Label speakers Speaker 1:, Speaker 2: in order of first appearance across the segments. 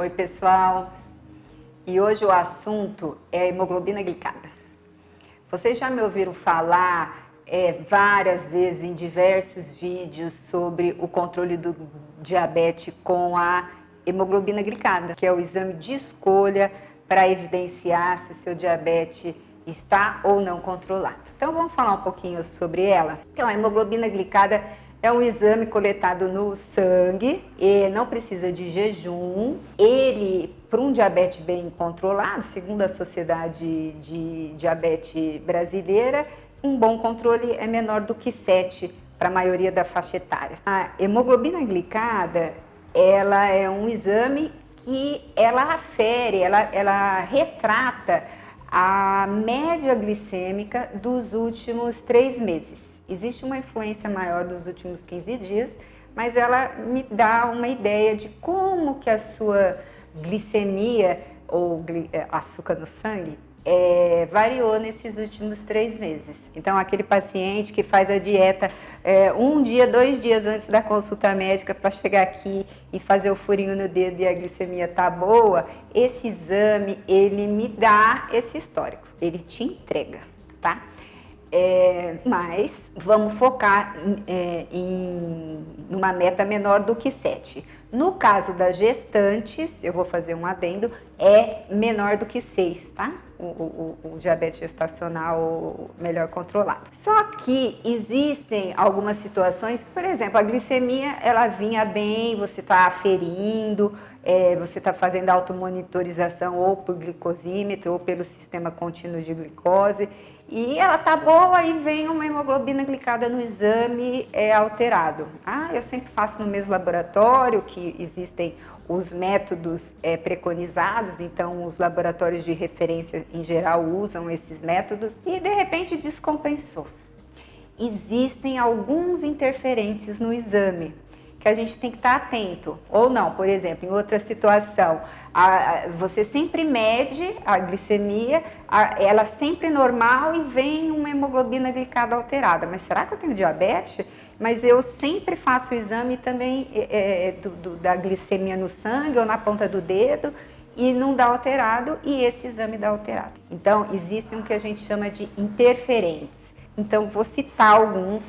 Speaker 1: Oi pessoal, e hoje o assunto é a hemoglobina glicada. Vocês já me ouviram falar várias vezes em diversos vídeos sobre o controle do diabetes com a hemoglobina glicada, que é o exame de escolha para evidenciar se o seu diabetes está ou não controlado. Então vamos falar um pouquinho sobre ela. Então a hemoglobina glicada é um exame coletado no sangue e não precisa de jejum. Ele, para um diabetes bem controlado, segundo a Sociedade de Diabetes Brasileira, um bom controle é menor do que 7 para a maioria da faixa etária. A hemoglobina glicada, ela é um exame que ela afere, ela retrata a média glicêmica dos últimos 3 meses. Existe uma influência maior dos últimos 15 dias, mas ela me dá uma ideia de como que a sua glicemia ou açúcar no sangue variou nesses últimos 3 meses. Então, aquele paciente que faz a dieta 1 dia, 2 dias antes da consulta médica para chegar aqui e fazer o furinho no dedo e a glicemia tá boa, esse exame, ele me dá esse histórico, ele te entrega, tá? Mas vamos focar em uma meta menor do que 7. No caso das gestantes, eu vou fazer um adendo, é menor do que 6, tá? O diabetes gestacional melhor controlado. Só que existem algumas situações, por exemplo, a glicemia, ela vinha bem, você está aferindo, você está fazendo automonitorização ou por glicosímetro ou pelo sistema contínuo de glicose, e ela tá boa e vem uma hemoglobina glicada no exame alterado. Eu sempre faço no mesmo laboratório, que existem os métodos preconizados, então os laboratórios de referência em geral usam esses métodos e de repente descompensou. Existem alguns interferentes no exame que a gente tem que estar atento, ou não. Por exemplo, em outra situação, você sempre mede a glicemia, ela sempre normal e vem uma hemoglobina glicada alterada. Mas será que eu tenho diabetes? Mas eu sempre faço o exame também da glicemia no sangue ou na ponta do dedo e não dá alterado, e esse exame dá alterado. Então, existem o que a gente chama de interferentes. Então, vou citar alguns.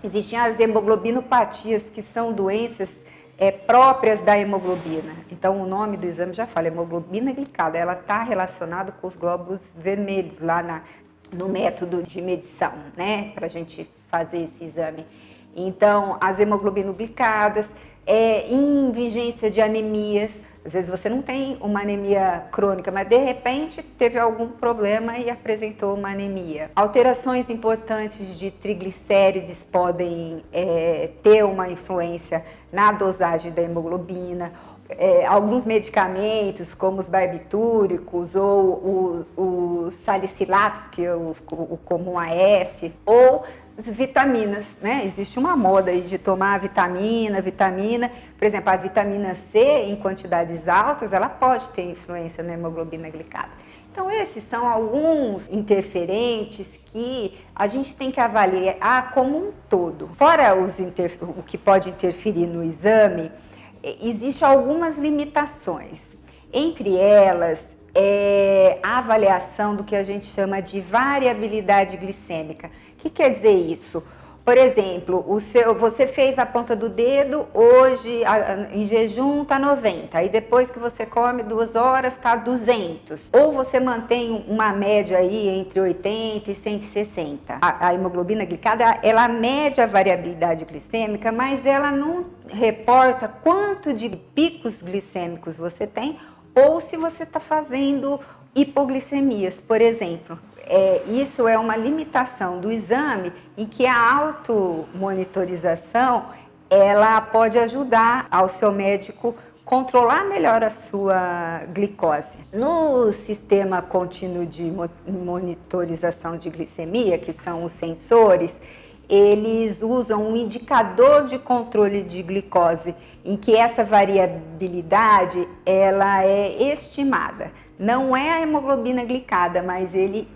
Speaker 1: Existem as hemoglobinopatias, que são doenças próprias da hemoglobina. Então, o nome do exame já fala, hemoglobina glicada. Ela está relacionada com os glóbulos vermelhos lá no método de medição, né? Para a gente fazer esse exame. Então, as hemoglobinoglicadas, em vigência de anemias. Às vezes você não tem uma anemia crônica, mas de repente teve algum problema e apresentou uma anemia. Alterações importantes de triglicérides podem ter uma influência na dosagem da hemoglobina. Alguns medicamentos, como os barbitúricos ou os salicilatos, que é o comum AS, ou vitaminas, né? Existe uma moda aí de tomar vitamina. Por exemplo, a vitamina C em quantidades altas, ela pode ter influência na hemoglobina glicada. Então, esses são alguns interferentes que a gente tem que avaliar como um todo. Fora o que pode interferir no exame, existem algumas limitações. Entre elas, a avaliação do que a gente chama de variabilidade glicêmica. O que quer dizer isso? Por exemplo, você fez a ponta do dedo, hoje em jejum está 90, aí depois que você come 2 horas está 200. Ou você mantém uma média aí entre 80 e 160. A hemoglobina glicada, ela mede a variabilidade glicêmica, mas ela não reporta quanto de picos glicêmicos você tem ou se você está fazendo hipoglicemias, por exemplo. Isso é uma limitação do exame em que a automonitorização ela pode ajudar ao seu médico controlar melhor a sua glicose. No sistema contínuo de monitorização de glicemia, que são os sensores, eles usam um indicador de controle de glicose, em que essa variabilidade ela é estimada. Não é a hemoglobina glicada, mas ele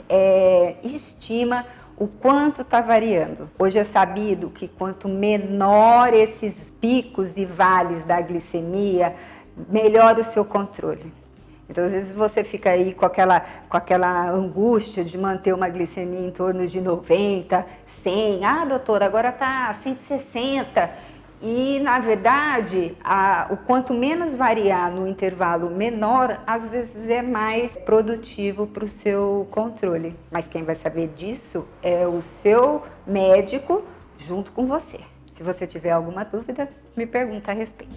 Speaker 1: estima o quanto está variando. Hoje é sabido que quanto menor esses picos e vales da glicemia, melhora o seu controle. Então, às vezes você fica aí com aquela angústia de manter uma glicemia em torno de 90, 100. Ah, doutora, agora está 160. E, na verdade, o quanto menos variar no intervalo menor, às vezes é mais produtivo para o seu controle. Mas quem vai saber disso é o seu médico junto com você. Se você tiver alguma dúvida, me pergunta a respeito.